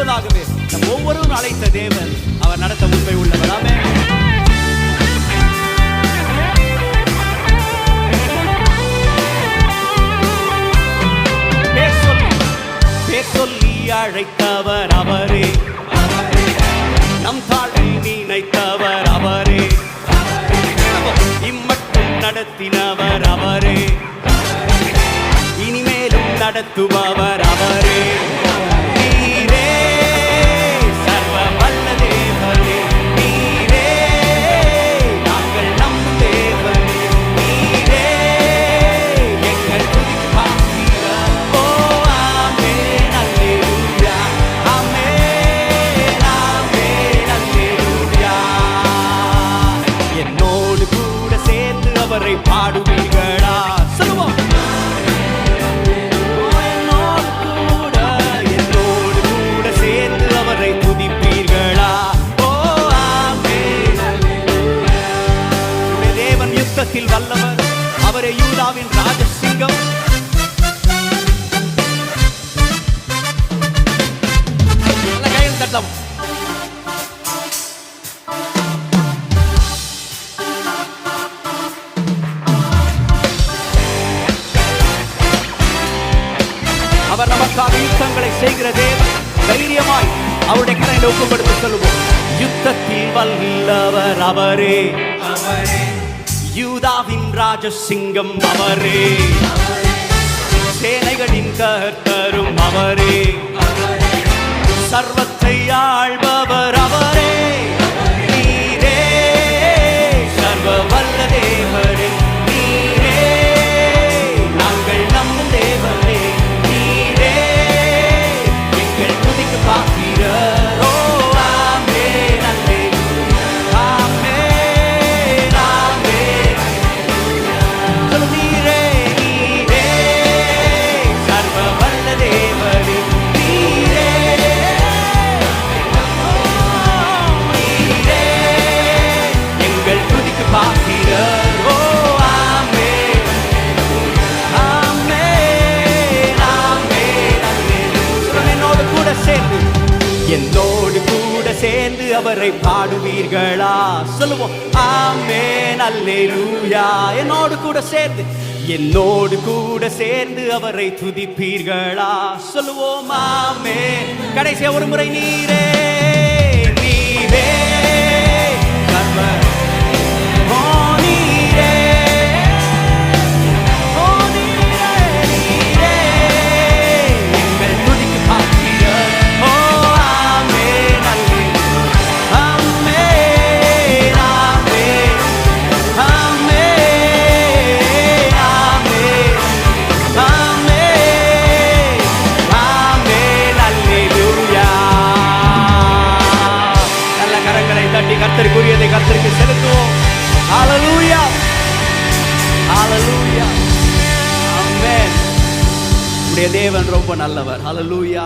முன்பதாகவே நம் ஒவ்வொருவரும் அழைத்த தேவன் அவர் நடத்த உண்மை உள்ளவர். ஆமென். பேர் சொல்லி அழைத்தவர் அவரே, நம் தாழ்வை நினைத்தவர் அவரே, இம்மட்டும் நடத்தினவர் அவரே, இனிமேலும் நடத்துபவர் அவரே. நீரே சர்வ வல்ல தேவனே, நீரே நாங்கள் நம்பும் தேவனே, நீரே எங்கள் துதிக்கு பாத்திரர். ஓ ஆமென் அல்லேலூயா, ஆமென் ஆமென் அல்லேலூயா. என்னோடு கூட சேர்ந்து அவரை பாடுவீர்களா? சொல்லுவோம். வல்லவர் அவரே, யூதாவின் ராஜசிங்கம். கையில் தட்டலாம். அவர் நமக்காக யுத்தங்களை செய்கிற தேவன். தைரியமாய் அவருடைய கரங்களை ஒப்புக்கொடுத்து சொல்லுவோம். யுத்தத்தில் வல்லவர் அவரே, யூதாவின் ராஜசிங்கம் அவரே, சேனைகளின் கர்த்தரும் அவரே, சர்வத்தை ஆள்பவர் அவரே. நீரே சர்வ வல்ல தேவரே, நீரே நாங்கள் நம்பும் தேவரே, நீரே எங்கள் துதிக்கு பாத்திரர். என்னோடு கூட சேர்ந்து அவரை பாடுவீர்களா? சொல்லுவோம். ஆமென் அல்லேலூயா. என்னோடு கூட சேர்ந்து அவரை துதிப்பீர்களா? சொல்லுவோம். ஆமென். கடைசியா ஒரு முறை. நீரே நீரே கர்த்தருக்குரியதை கர்த்தருக்கு செலுத்துவோம். ஹல்லேலூயா, ஹல்லேலூயா, ஆமென். நம்முடைய தேவன் ரொம்ப நல்லவர். ஹல்லேலூயா.